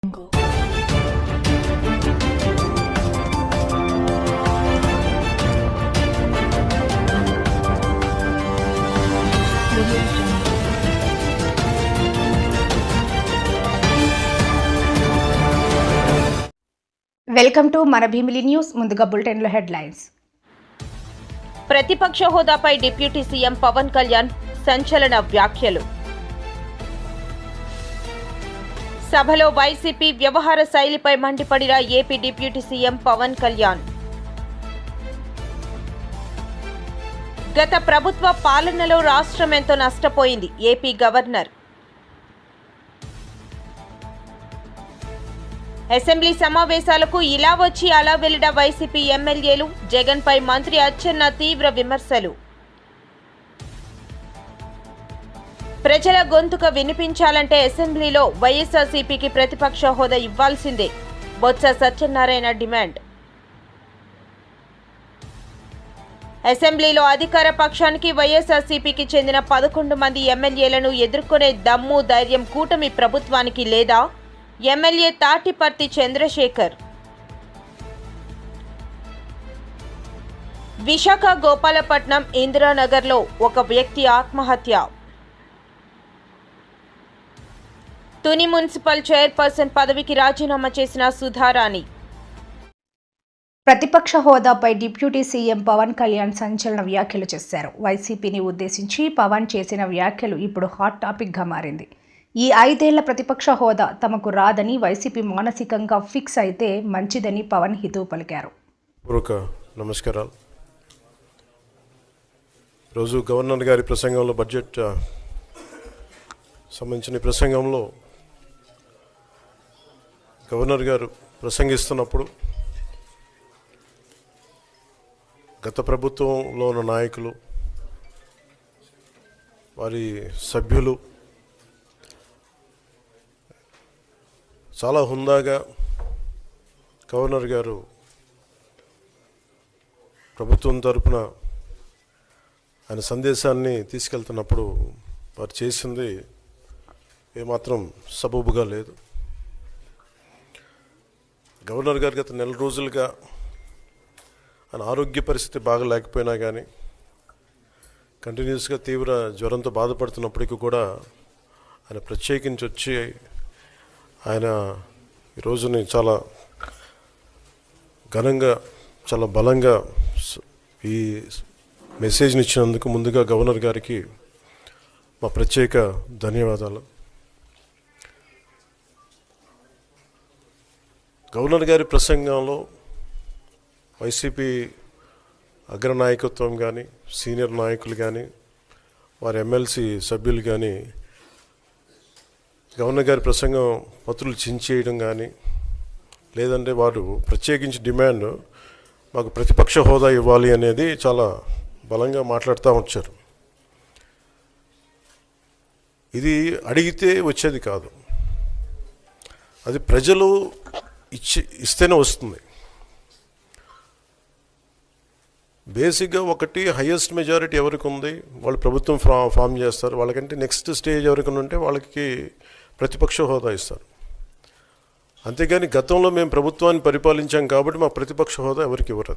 Welcome to మన Bheemili news. ముందుగా బులెటిన్లో హెడ్లైన్స్. ప్రతిపక్ష హోదాపై డిప్యూటీ సీఎం పవన్ కళ్యాణ్ సంచలన వ్యాఖ్యలు. సభలో వైసీపీ వ్యవహార శైలిపై మండిపడిన AP deputy CM Pawan Kalyan. గత ప్రభుత్వ పాలనలో రాష్ట్రం ఎంతో నష్టపోయింది ఏపీ గవర్నర్. అసెంబ్లీ సమావేశాలకు ఇలా వచ్చి అలా వెళ్లిన వైసీపీ ఎమ్మెల్యేలు, జగన్పై మంత్రి అచ్చెన్న తీవ్ర విమర్శలు. ప్రజల గొంతుక వినిపించాలంటే అసెంబ్లీలో వైఎస్ఆర్సీపీకి ప్రతిపక్ష హోదా ఇవ్వాల్సిందే, బొత్స సత్యనారాయణ డిమాండ్. అసెంబ్లీలో అధికార పక్షానికి వైఎస్ఆర్సీపీకి చెందిన 11 మంది ఎమ్మెల్యేలను ఎదుర్కొనే దమ్ము, ధైర్యం కూటమి ప్రభుత్వానికి లేదా? ఎమ్మెల్యే తాటిపర్తి చంద్రశేఖర్. విశాఖ గోపాలపట్నం ఇందిరానగర్లో ఒక వ్యక్తి ఆత్మహత్య. తుని మున్సిపల్ చైర్పర్సన్ పదవికి రాజీనామా చేసిన సుధారాణి. ప్రతిపక్ష హోదాపై డిప్యూటీ సీఎం పవన్ కళ్యాణ్ సంచలన వ్యాఖ్యలు చేశారు. వైసీపీని ఉద్దేశించి పవన్ చేసిన వ్యాఖ్యలు ఇప్పుడు హాట్ టాపిక్గా మారింది. ఈ 5 ఏళ్ల ప్రతిపక్ష హోదా తమకు రాదని, వైసీపీ మానసికంగా ఫిక్స్ అయితే మంచిదని పవన్ హితవు పలికారు. నమస్కారాలు. రోజు గవర్నర్ గారి ప్రసంగంలో, బడ్జెట్ సంబంధించిన ప్రసంగంలో గవర్నర్ గారు ప్రసంగిస్తున్నప్పుడు గత ప్రభుత్వంలో ఉన్న నాయకులు, వారి సభ్యులు చాలా హుందాగా గవర్నర్ గారు ప్రభుత్వం తరపున ఆయన సందేశాన్ని తీసుకెళ్తున్నప్పుడు వారు చేసింది ఏమాత్రం సబబుగా లేదు. గవర్నర్ గారు గత నెల రోజులుగా ఆయన ఆరోగ్య పరిస్థితి బాగా లేకపోయినా కానీ, కంటిన్యూస్గా తీవ్ర జ్వరంతో బాధపడుతున్నప్పటికీ కూడా ఆయన ప్రత్యేకించి వచ్చి ఆయన ఈ రోజుని చాలా ఘనంగా, చాలా బలంగా ఈ మెసేజ్ని ఇచ్చినందుకు ముందుగా గవర్నర్ గారికి మా ప్రత్యేక ధన్యవాదాలు. గవర్నర్ గారి ప్రసంగంలో వైసీపీ అగ్రనాయకత్వం కానీ, సీనియర్ నాయకులు కానీ, వారి ఎమ్మెల్సీ సభ్యులు కానీ గవర్నర్ గారి ప్రసంగం పత్రులు చించేయడం కానీ, లేదంటే వారు ప్రత్యేకించి డిమాండ్ మాకు ప్రతిపక్ష హోదా ఇవ్వాలి అనేది చాలా బలంగా మాట్లాడుతూ వచ్చారు. ఇది అడిగితే వచ్చేది కాదు, అది ప్రజలు ఇస్తేనే వస్తుంది. బేసిక్గా ఒకటి హయ్యెస్ట్ మెజారిటీ ఎవరికి ఉంది వాళ్ళు ప్రభుత్వం ఫామ్ చేస్తారు. వాళ్ళకంటే నెక్స్ట్ స్టేజ్ ఎవరికి ఉంటే వాళ్ళకి ప్రతిపక్ష హోదా ఇస్తారు. అంతేగాని గతంలో మేము ప్రభుత్వాన్ని పరిపాలించాం కాబట్టి మా ప్రతిపక్ష హోదా ఎవరికి ఇవ్వరు.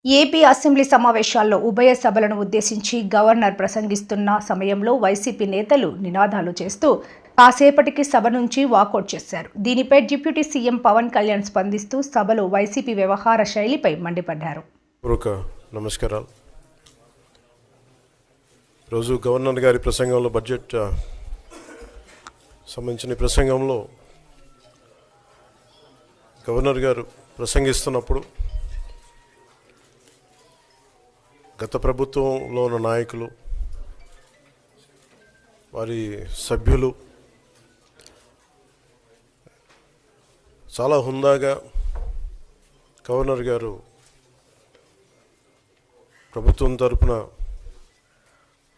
ఏపీ అసెంబ్లీ సమావేశాల్లో ఉభయ సభలను ఉద్దేశించి గవర్నర్ ప్రసంగిస్తున్న సమయంలో వైసీపీ నేతలు నినాదాలు చేస్తూ కాసేపటికి సభ నుంచి వాకౌట్ చేశారు. దీనిపై డిప్యూటీ సీఎం పవన్ కళ్యాణ్ స్పందిస్తూ సభలో వైసీపీ వ్యవహార శైలిపై మండిపడ్డారు. నమస్కారాలు. రోజు గవర్నర్ గారి ప్రసంగంలో, బడ్జెట్ సంబంధించిన ప్రసంగంలో గవర్నర్ గారు ప్రసంగిస్తున్నప్పుడు గత ప్రభుత్వంలో ఉన్న నాయకులు, వారి సభ్యులు చాలా హుందాగా గవర్నర్ గారు ప్రభుత్వం తరపున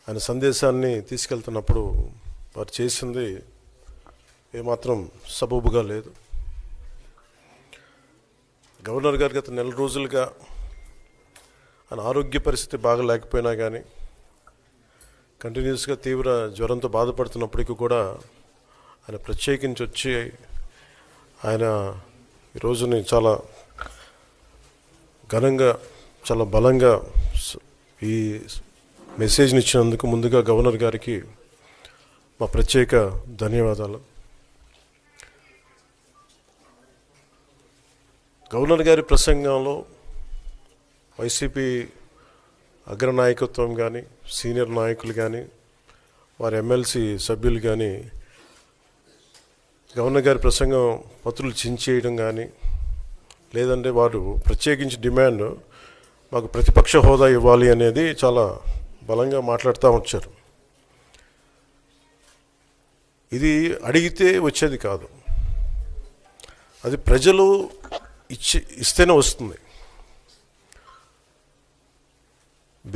ఆయన సందేశాన్ని తీసుకెళ్తున్నప్పుడు వారు చేసింది ఏమాత్రం సబబుగా లేదు. గవర్నర్ గారు గత నెల రోజులుగా ఆయన ఆరోగ్య పరిస్థితి బాగా లేకపోయినా కానీ, కంటిన్యూస్గా తీవ్ర జ్వరంతో బాధపడుతున్నప్పటికీ కూడా ఆయన ప్రత్యేకించి వచ్చి ఆయన ఈరోజుని చాలా ఘనంగా చాలా బలంగా ఈ మెసేజ్ని ఇచ్చినందుకు ముందుగా గవర్నర్ గారికి మా ప్రత్యేక ధన్యవాదాలు. గవర్నర్ గారి ప్రసంగంలో వైసీపీ అగ్రనాయకత్వం కానీ సీనియర్ నాయకులు కానీ వారి ఎమ్మెల్సీ సభ్యులు కానీ గవర్నర్ గారి ప్రసంగం పత్రులు చించేయడం కానీ లేదంటే వారు ప్రత్యేకించి డిమాండ్ మాకు ప్రతిపక్ష హోదా ఇవ్వాలి అనేది చాలా బలంగా మాట్లాడుతూ వచ్చారు. ఇది అడిగితే వచ్చేది కాదు, అది ప్రజలు ఇస్తేనే వస్తుంది.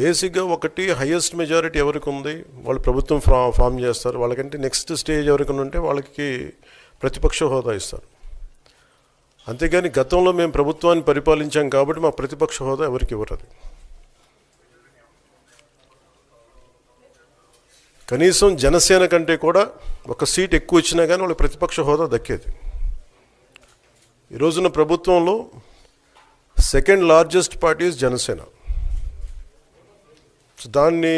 బేసిక్గా ఒకటి హైయెస్ట్ మెజారిటీ ఎవరికి ఉంది వాళ్ళు ప్రభుత్వం ఫామ్ చేస్తారు, వాళ్ళకంటే నెక్స్ట్ స్టేజ్ ఎవరికి ఉంటే వాళ్ళకి ప్రతిపక్ష హోదా ఇస్తారు. అంతేగాని గతంలో మేము ప్రభుత్వాన్ని పరిపాలించాం కాబట్టి మా ప్రతిపక్ష హోదా ఎవరికి ఇవ్వరు. కనీసం జనసేన కంటే కూడా ఒక సీట్ ఎక్కువ ఇచ్చినా కానీ వాళ్ళకి ప్రతిపక్ష హోదా దక్కేది. ఈ రోజున ప్రభుత్వంలో సెకండ్ లార్జెస్ట్ పార్టీ జనసేన. దాన్ని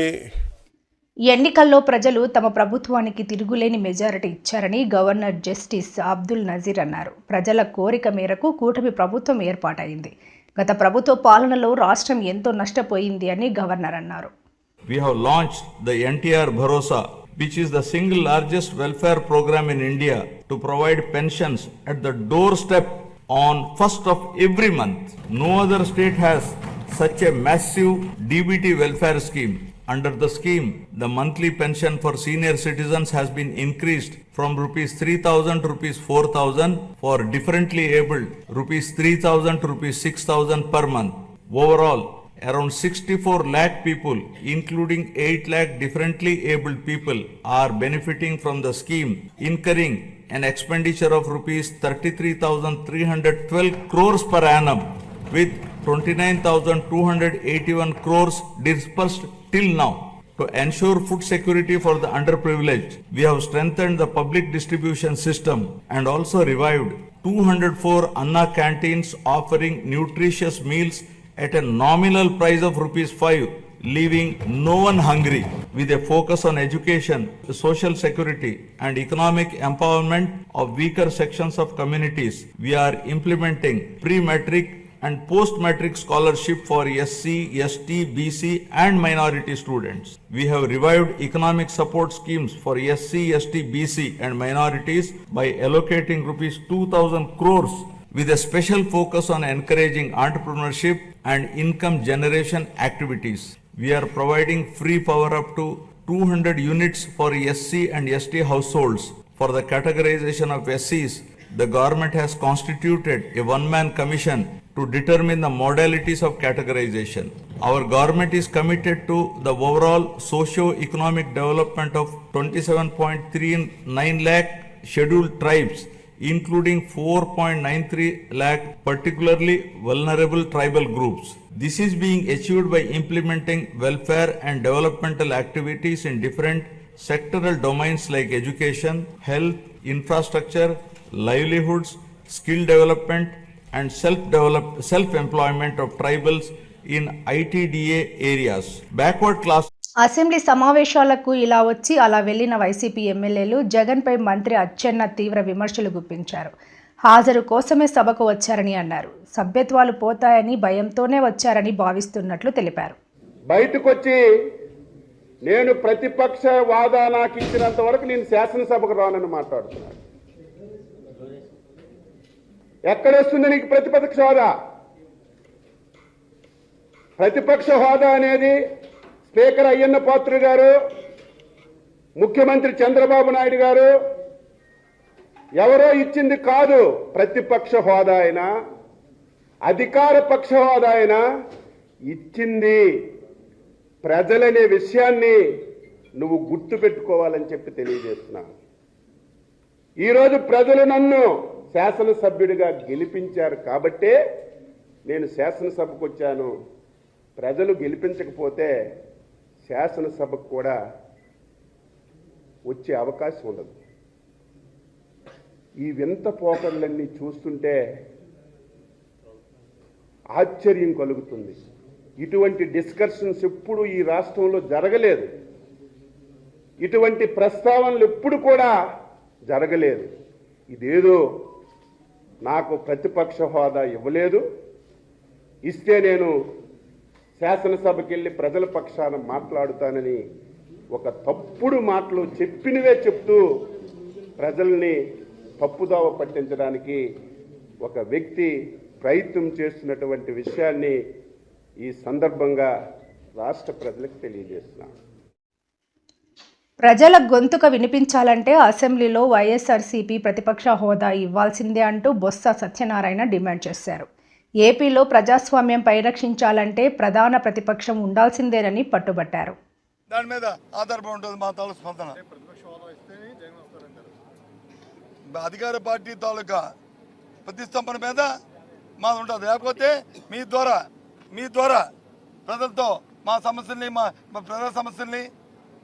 ఎన్నికల్లో ప్రజలు తమ ప్రభుత్వానికి తిరుగులేని మెజారిటీ ఇచ్చారని గవర్నర్ జస్టిస్ అబ్దుల్ నజీర్ అన్నారు. ప్రజల కోరిక మేరకు కూటమి ప్రభుత్వం ఏర్పాటైంది. గత ప్రభుత్వ పాలనలో రాష్ట్రం ఎంతో నష్టపోయింది అని గవర్నర్ అన్నారు. We have launched the NTR Bharosa, which is the single largest welfare program in India to provide pensions at the doorstep on 1st of every month. No other state has such a massive DBT welfare scheme. Under the scheme, the monthly pension for senior citizens has been increased from rupees 3,000 to rupees 4,000, for differently abled rupees 3,000 to rupees 6,000 per month. Overall, around 64 lakh people, including 8 lakh differently abled people, are benefiting from the scheme, incurring an expenditure of rupees 33,312 crores per annum, with 29,281 crores disbursed till now. To ensure food security for the underprivileged, we have strengthened the public distribution system and also revived 204 Anna canteens offering nutritious meals at a nominal price of rupees 5, leaving no one hungry. With a focus on education, social security and economic empowerment of weaker sections of communities, we are implementing pre-matric and post-matric scholarship for SC, ST, BC and minority students. We have revived economic support schemes for SC, ST, BC and minorities by allocating rupees 2,000 crores with a special focus on encouraging entrepreneurship and income generation activities. We are providing free power up to 200 units for SC and ST households. For the categorization of SCs, the government has constituted a one-man commission to determine the modalities of categorization. Our government is committed to the overall socio-economic development of 27.39 lakh scheduled tribes, including 4.93 lakh particularly vulnerable tribal groups. This is being achieved by implementing welfare and developmental activities in different sectoral domains like education, health, infrastructure, livelihoods, skill development and self-employment of tribals in ITDA areas. Backward class assembly సమావేశాలకు ఇలా వచ్చి అలా వెళ్లిన YCP ఎమ్మెల్యేలు జగన్పై మంత్రి అచ్చెన్న తీవ్ర విమర్శలు గుప్పించారు. హాజరు కోసమే సభకు వచ్చారని అన్నారు. సభ్యత్వాలు పోతాయని భయంతోనే వచ్చారని భావిస్తున్నట్లు తెలిపారు. బయటకొచ్చి నేను ప్రతిపక్ష వాదా నాకు ఇచ్చినంత వరకు నేను శాసనసభకు రానని మాట్లాడుతున్నాను. ఎక్కడొస్తుంది నీకు ప్రతిపక్ష హోదా? ప్రతిపక్ష హోదా అనేది స్పీకర్ అయ్యన్న పాత్రుడు గారు, ముఖ్యమంత్రి చంద్రబాబు నాయుడు గారు ఎవరో ఇచ్చింది కాదు. ప్రతిపక్ష హోదా అయినా అధికార పక్ష హోదా అయినా ఇచ్చింది ప్రజలనే విషయాన్ని నువ్వు గుర్తు పెట్టుకోవాలని చెప్పి తెలియజేస్తున్నాను. ఈరోజు ప్రజలు నన్ను శాసనసభ్యుడిగా గెలిపించారు కాబట్టే నేను శాసనసభకు వచ్చాను. ప్రజలు గెలిపించకపోతే శాసనసభకు కూడా వచ్చే అవకాశం ఉండదు. ఈ వింత పోకర్లన్నీ చూస్తుంటే ఆశ్చర్యం కలుగుతుంది. ఇటువంటి డిస్కషన్స్ ఎప్పుడు ఈ రాష్ట్రంలో జరగలేదు. ఇటువంటి ప్రస్తావనలు ఎప్పుడు కూడా జరగలేదు. ఇదేదో నాకు ప్రతిపక్ష హోదా ఇవ్వలేదు, ఇస్తే నేను శాసనసభకి వెళ్ళి ప్రజల పక్షాన మాట్లాడుతానని ఒక తప్పుడు మాటలు చెప్పినవే చెప్తూ ప్రజల్ని తప్పుదోవ పట్టించడానికి ఒక వ్యక్తి ప్రయత్నం చేస్తున్నటువంటి విషయాన్ని ఈ సందర్భంగా రాష్ట్ర ప్రజలకు తెలియజేస్తున్నాను. ప్రజల గొంతుక వినిపించాలంటే అసెంబ్లీలో వైఎస్ఆర్సీపీ ప్రతిపక్ష హోదా ఇవ్వాల్సిందే అంటూ బొత్స సత్యనారాయణ డిమాండ్ చేశారు. ఏపీలో ప్రజాస్వామ్యం పరిరక్షించాలంటే ప్రధాన ప్రతిపక్షం ఉండాల్సిందేనని పట్టుబట్టారు. దాని మీద ఆధారపడి ఉంటుంది మా తాలూకు స్పందన. అధికార పార్టీ తాలూకా ప్రతిస్తంభన మీద మాది ఉంటుంది. లేకపోతే మీ ద్వారా ప్రజలతో మా సమస్యల్ని, మా ప్రజల సమస్యల్ని,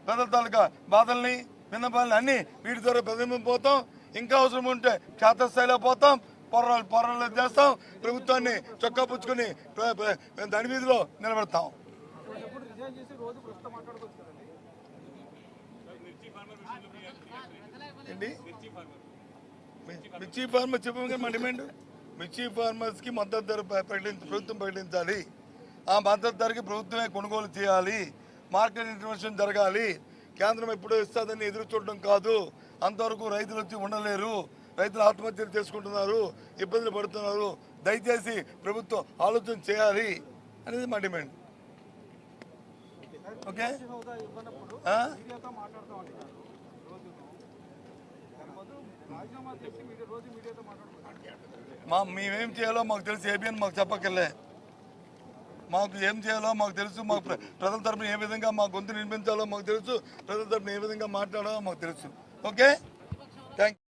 ప్రజల తాలూకా బాధల్ని, విన్నపాలని అన్నీ వీటి ద్వారా ప్రతిబింబిపోతాం. ఇంకా అవసరం ఉంటే క్షేత్రస్థాయిలో పోతాం, పోరాటాలు చేస్తాం, ప్రభుత్వాన్ని చొక్కా పుచ్చుకొని దాని వీధిలో నిలబెడతాం. ఏంటి మిర్చి ఫార్మర్ చెప్పగా మా డిమాండ్ మిర్చి ఫార్మర్స్కి మద్దతు ధర ప్రభుత్వం ప్రకటించాలి. ఆ మద్దతు ధరకి ప్రభుత్వమే కొనుగోలు చేయాలి. మార్కెట్ ఇంటర్వెన్షన్ జరగాలి. కేంద్రం ఎప్పుడో ఇస్తుందని ఎదురు చూడడం కాదు. అంతవరకు రైతులు వచ్చి ఉండలేరు. రైతులు ఆత్మహత్యలు చేసుకుంటున్నారు, ఇబ్బందులు పడుతున్నారు. దయచేసి ప్రభుత్వం ఆలోచన చేయాలి అనేది మా డిమాండ్. ఓకే, మేమేం చేయాలో మాకు తెలుసు. ఏబిఎన్ మాకు చెప్పక్కర్లే. మాకు ఏం చేయాలో మాకు తెలుసు. మాకు ప్రజల తరపున ఏ విధంగా మా గొంతు నిర్మించాలో మాకు తెలుసు. ప్రజల తరపున ఏ విధంగా మాట్లాడాలో మాకు తెలుసు. Okay, thank you.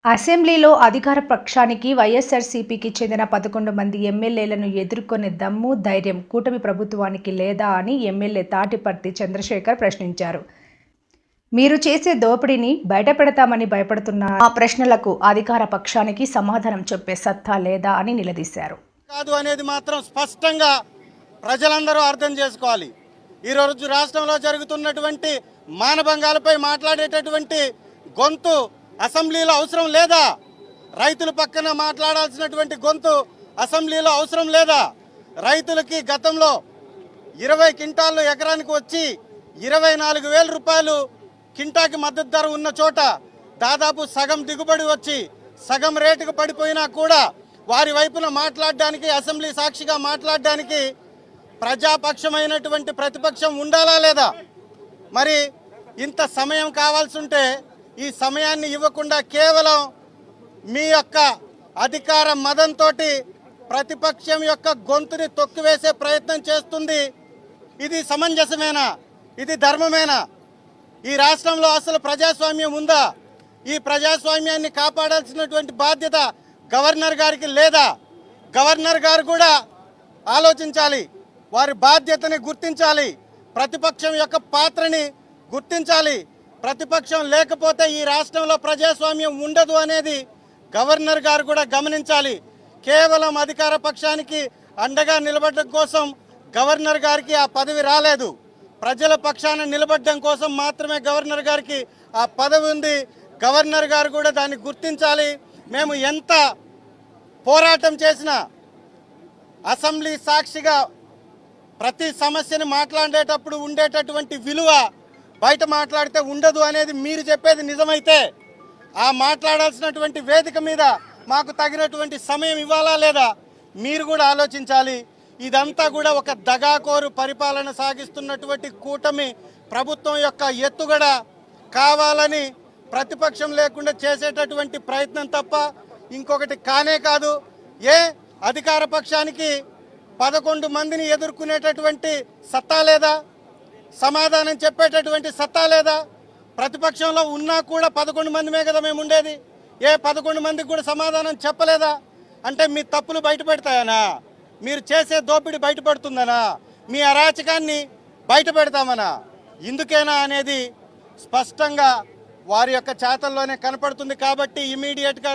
అసెంబ్లీలో అధికార పక్షానికి వైఎస్ఆర్సీపీకి చెందిన 11 మంది ఎమ్మెల్యేలను ఎదుర్కొనే దమ్ము, ధైర్యం కూటమి ప్రభుత్వానికి లేదా అని ఎమ్మెల్యే తాటిపర్తి చంద్రశేఖర్ ప్రశ్నించారు. మీరు చేసే దోపిడీని బయటపెడతామని భయపడుతున్న ఆ ప్రశ్నలకు అధికార పక్షానికి సమాధానం చెప్పే సత్తా లేదా అని నిలదీశారు. కాదు అనేది మాత్రం స్పష్టంగా ప్రజలందరూ అర్థం చేసుకోవాలి. ఈరోజు రాష్ట్రంలో జరుగుతున్నటువంటి మానభంగాలపై మాట్లాడేటటువంటి గొంతు అసెంబ్లీలో అవసరం లేదా? రైతుల పక్కన మాట్లాడాల్సినటువంటి గొంతు అసెంబ్లీలో అవసరం లేదా? రైతులకి గతంలో 20 క్వింటాళ్ళు ఎకరానికి వచ్చి 24,000 రూపాయలు కింటాకి మద్దతు ధర ఉన్న చోట దాదాపు సగం దిగుబడి వచ్చి సగం రేటుకు పడిపోయినా కూడా వారి వైపున మాట్లాడడానికి, అసెంబ్లీ సాక్షిగా మాట్లాడడానికి ప్రజాపక్షమైనటువంటి ప్రతిపక్షం ఉండాలా లేదా? మరి ఇంత సమయం కావాల్సి ఉంటే ఈ సమయాన్ని ఇవ్వకుండా కేవలం మీ యొక్క అధికార మదంతో ప్రతిపక్షం యొక్క గొంతుని తొక్కివేసే ప్రయత్నం చేస్తుంది. ఇది సమంజసమేనా? ఇది ధర్మమేనా? ఈ రాష్ట్రంలో అసలు ప్రజాస్వామ్యం ఉందా? ఈ ప్రజాస్వామ్యాన్ని కాపాడాల్సినటువంటి బాధ్యత గవర్నర్ గారికి లేదా? గవర్నర్ గారు కూడా ఆలోచించాలి. వారి బాధ్యతని గుర్తించాలి. ప్రతిపక్షం యొక్క పాత్రని గుర్తించాలి. ప్రతిపక్షం లేకపోతే ఈ రాష్ట్రంలో ప్రజాస్వామ్యం ఉండదు అనేది గవర్నర్ గారు కూడా గమనించాలి. కేవలం అధికార పక్షానికి అండగా నిలబడడం కోసం గవర్నర్ గారికి ఆ పదవి రాలేదు. ప్రజల పక్షాన నిలబడడం కోసం మాత్రమే గవర్నర్ గారికి ఆ పదవి ఉంది. గవర్నర్ గారు కూడా దాన్ని గుర్తించాలి. మేము ఎంత పోరాటం చేసినా అసెంబ్లీ సాక్షిగా ప్రతి సమస్యని మాట్లాడేటప్పుడు ఉండేటటువంటి విలువ బయట మాట్లాడితే ఉండదు అనేది మీరు చెప్పేది నిజమైతే ఆ మాట్లాడాల్సినటువంటి వేదిక మీద మాకు తగినటువంటి సమయం ఇవ్వాలా లేదా? మీరు కూడా ఆలోచించాలి. ఇదంతా కూడా ఒక దగాకోరు పరిపాలన సాగిస్తున్నటువంటి కూటమి ప్రభుత్వం యొక్క ఎత్తుగడ కావాలని ప్రతిపక్షం లేకుండా చేసేటటువంటి ప్రయత్నం తప్ప ఇంకొకటి కానే కాదు. అధికార పక్షానికి 11 మందిని ఎదుర్కొనేటటువంటి సత్తా లేదా? సమాధానం చెప్పేటటువంటి సత్తా లేదా? ప్రతిపక్షంలో ఉన్నా కూడా 11 మందిమే కదా మేము ఉండేది. 11 మందికి కూడా సమాధానం చెప్పలేదా? అంటే మీ తప్పులు బయటపెడతాయనా? మీరు చేసే దోపిడీ బయటపడుతుందనా? మీ అరాచకాన్ని బయట పెడతామనా? ఇందుకేనా అనేది స్పష్టంగా వారి యొక్క చేతల్లోనే కనపడుతుంది. కాబట్టి ఇమీడియట్ గా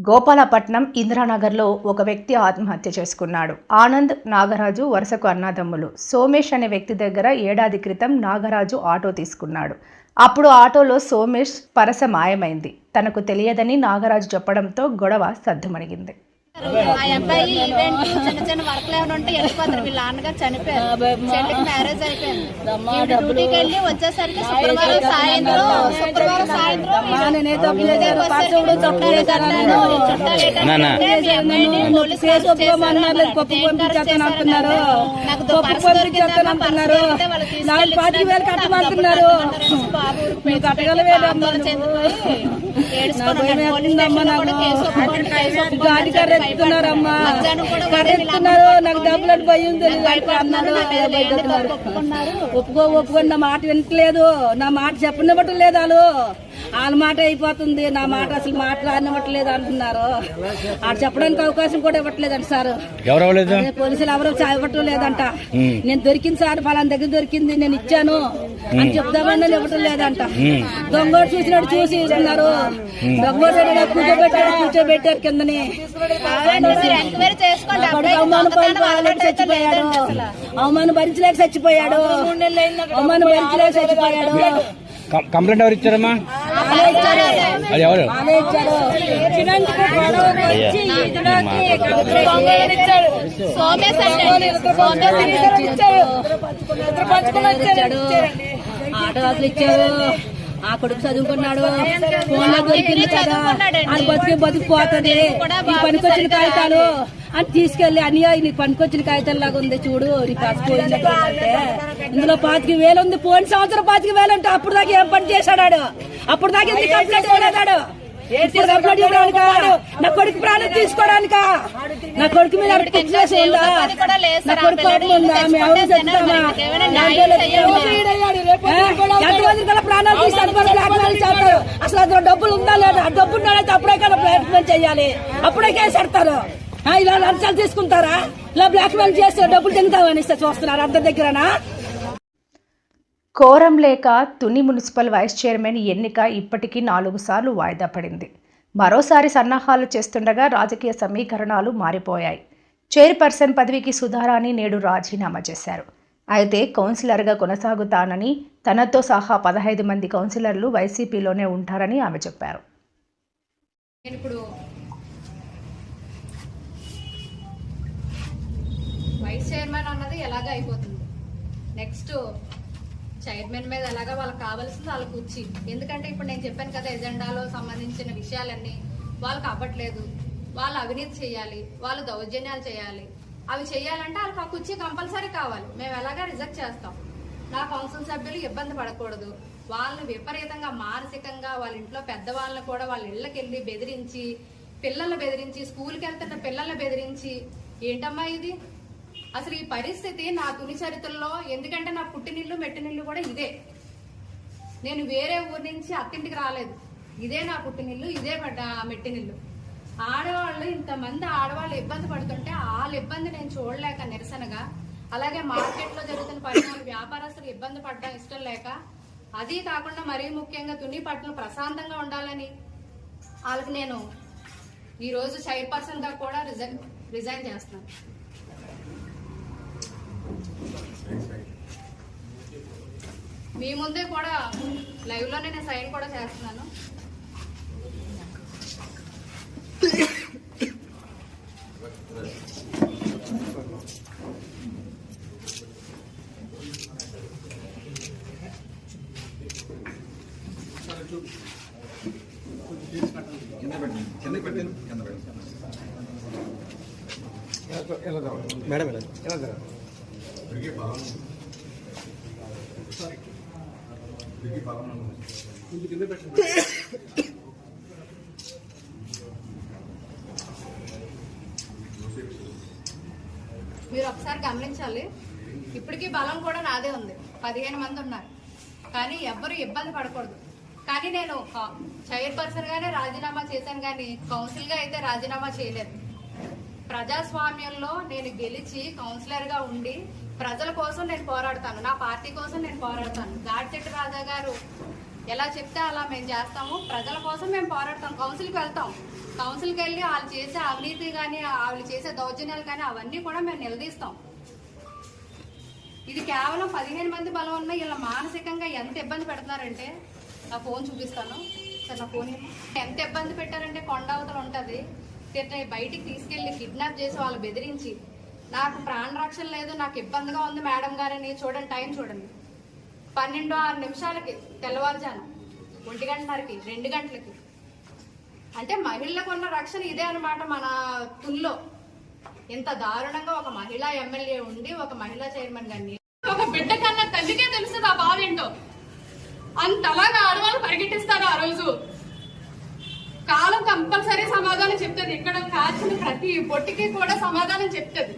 గోపాలపట్నం ఇందిరానగర్లో ఒక వ్యక్తి ఆత్మహత్య చేసుకున్నాడు. ఆనంద్, నాగరాజు వరుసకు అన్నదమ్ములు. సోమేష్ అనే వ్యక్తి దగ్గర ఏడాది క్రితం నాగరాజు ఆటో తీసుకున్నాడు. అప్పుడు ఆటోలో సోమేష్ పరస మాయమైంది. తనకు తెలియదని నాగరాజు చెప్పడంతో గొడవ సద్దుమణిగింది. ఆ అబ్బాయి ఈవెంట్ చిన్న చిన్న వర్క్లు ఏమైనా ఉంటే వెళ్ళిపోతారు. వీళ్ళ నాన్నగారు చనిపోయారు, చెల్లికి మ్యారేజ్ అయిపోయింది. డ్యూటీకి వెళ్ళి వచ్చేసరికి శుక్రవారం సాయంత్రం నాకు డబ్బులు భయం ఒప్పుకోండి. నా మాట వినట్లేదు, నా మాట చెప్పనివ్వటం లేదు. వాళ్ళ మాట అయిపోతుంది, నా మాట అసలు మాట్లాడనివ్వట్లేదు అంటున్నారు. ఆడు చెప్పడానికి అవకాశం కూడా ఇవ్వట్లేదంట సార్. పోలీసులు ఎవరు ఇవ్వటం లేదంట. నేను దొరికింది సార్, ఫలానా దగ్గర దొరికింది, నేను ఇచ్చాను అని చెప్తామని ఇవ్వటం లేదంట. దొంగోడు చూసినట్టు చూసి ఇస్తున్నారు. దొంగోడు కూర్చోబెట్టారు కిందని. చచ్చిపోయాడు, అవమానం భరించలేక చచ్చిపోయాడు. కంప్లైంట్ ఎవరు ఇచ్చారమ్మా? అది ఎవరు? ఆటోలు ఇచ్చారు. ఆ కొడుకు చదువుకున్నాడు, ఫోన్ లో దొరికింది కదా, అది బతికిపోతుంది. నీ పనికొచ్చిన కాగితాలు అని తీసుకెళ్లి అనియా నీ పనికొచ్చిన కాగితాలు లాగా ఉంది చూడు, నీ పసిపోయింది అంటే ఇందులో 5,000 ఉంది. పోయిన సంవత్సరం 5,000 అంటే అప్పుడు దాకా ఏం పని చేశాడు? అప్పుడు దాకా ఎందుకు కంప్లైంట్ ఇవ్వలేదాడు? నా కొడుకు ప్రాణం తీసుకోవడానికా? నా కొడుకు మీద నా కొడుకు ఉందా? ఎంతమంది ప్రాణాలు తీస్తారు? అసలు అందులో డబ్బులు ఉందా లేదా? డబ్బు ఉన్నాడైతే అప్పుడే కదా ప్రయత్నం చెయ్యాలి, అప్పుడే కేసెడతారు. ఇలా లంచాలు తీసుకుంటారా? ఇలా బ్లాక్ మెయిల్ చేస్తే డబ్బులు తింటామని చూస్తున్నారు అందరి దగ్గరనా? కోరం లేక తుని మున్సిపల్ వైస్ చైర్మన్ ఎన్నిక ఇప్పటికీ 4 సార్లు వాయిదా పడింది. మరోసారి సన్నాహాలు చేస్తుండగా రాజకీయ సమీకరణాలు మారిపోయాయి. చైర్పర్సన్ పదవికి సుధారాణి నేడు రాజీనామా చేశారు. అయితే కౌన్సిలర్గా కొనసాగుతానని, తనతో సహా 15 మంది కౌన్సిలర్లు వైసీపీలోనే ఉంటారని ఆమె చెప్పారు. ఇప్పుడు వైస్ చైర్మన్ అన్నది ఎలాగ అయిపోతుంది, నెక్స్ట్ చైర్మన్ మీద ఎలాగా వాళ్ళకి కావాల్సింది వాళ్ళకు వచ్చి, ఎందుకంటే ఇప్పుడు నేను చెప్పాను కదా ఎజెండాలో సంబంధించిన విషయాలన్నీ వాళ్ళకి అవ్వట్లేదు. వాళ్ళు అవినీతి చేయాలి, వాళ్ళు దౌర్జన్యాలు చేయాలి. అవి చేయాలంటే వాళ్ళకి ఆ కుర్చీ కంపల్సరీ కావాలి. మేము ఎలాగా రిజెక్ట్ చేస్తాం. నా కౌన్సిల్ సభ్యులు ఇబ్బంది పడకూడదు. వాళ్ళని విపరీతంగా మానసికంగా వాళ్ళ ఇంట్లో పెద్దవాళ్ళని కూడా వాళ్ళ ఇళ్ళకి వెళ్ళి బెదిరించి, పిల్లల్ని బెదిరించి, స్కూల్కి వెళ్తున్న పిల్లల్ని బెదిరించి, ఏంటమ్మా ఇది? అసలు ఈ పరిస్థితి నా తుని చరిత్రలో, ఎందుకంటే నా పుట్టినిల్లు మెట్టినిల్లు కూడా ఇదే. నేను వేరే ఊరి నుంచి అత్తింటికి రాలేదు. ఇదే నా పుట్టినిల్లు, ఇదే మెట్టినిల్లు. ఆడవాళ్ళు, ఇంతమంది ఆడవాళ్ళు ఇబ్బంది పడుతుంటే వాళ్ళ ఇబ్బంది నేను చూడలేక నిరసనగా, అలాగే మార్కెట్లో జరుగుతున్న పరిణామాలు, వ్యాపారస్తులు ఇబ్బంది పడడం ఇష్టం లేక, అది కాకుండా మరీ ముఖ్యంగా తుని పట్టణం ప్రశాంతంగా ఉండాలని వాళ్ళకి నేను ఈరోజు చైర్పర్సన్ గా కూడా రిజైన్ చేస్తున్నాను. మీ ముందే కూడా లైవ్ లోనే నేను సైన్ కూడా చేస్తున్నాను. మేడం మీరు ఒకసారి గమనించాలి, ఇప్పటికీ బలం కూడా నాదే ఉంది. 15 మంది ఉన్నారు, కానీ ఎవ్వరు ఇబ్బంది పడకూడదు. కానీ నేను చైర్పర్సన్ గానే రాజీనామా చేశాను, కానీ కౌన్సిల్ గా అయితే రాజీనామా చేయలేదు. ప్రజాస్వామ్యంలో నేను గెలిచి కౌన్సిలర్ గా ఉండి ప్రజల కోసం నేను పోరాడతాను, నా పార్టీ కోసం నేను పోరాడతాను. గాడ్చెట్టి రాజా గారు ఎలా చెప్తే అలా మేము చేస్తాము. ప్రజల కోసం మేము పోరాడతాం. కౌన్సిల్కి వెళ్తాం. కౌన్సిల్కి వెళ్ళి వాళ్ళు చేసే అవినీతి కానీ వాళ్ళు చేసే దౌర్జన్యాలు కానీ అవన్నీ కూడా మేము నిలదీస్తాం. ఇది కేవలం 15 మంది బలం ఉన్న ఇలా మానసికంగా ఎంత ఇబ్బంది పెడుతున్నారంటే, నా ఫోన్ చూపిస్తాను సార్, నా ఫోన్ ఎంత ఇబ్బంది పెట్టారంటే, కొండ అవతల ఉంటుంది బయటికి తీసుకెళ్లి కిడ్నాప్ చేసి వాళ్ళు బెదిరించి, నాకు ప్రాణ రక్షణ లేదు, నాకు ఇబ్బందిగా ఉంది మేడం గారని. చూడండి, టైం చూడండి, 12:06 తెల్లవారుజాను, 1:30, 2 గంటలకి. అంటే మహిళలకు ఉన్న రక్షణ ఇదే అనమాట మన తుల్లో. ఇంత దారుణంగా ఒక మహిళా ఎమ్మెల్యే ఉండి ఒక మహిళా చైర్మన్ గారిని, ఒక బిడ్డ కన్నా తల్లికే తెలుస్తుంది ఆ బాధ ఏంటో. అంతలాగా ఆడవాళ్ళు పరిగెట్టిస్తారు. ఆ రోజు కాలం కంపల్సరీ సమాధానం చెప్తుంది. ఇక్కడ కాల్చిన ప్రతి బొట్టికి కూడా సమాధానం చెప్తుంది.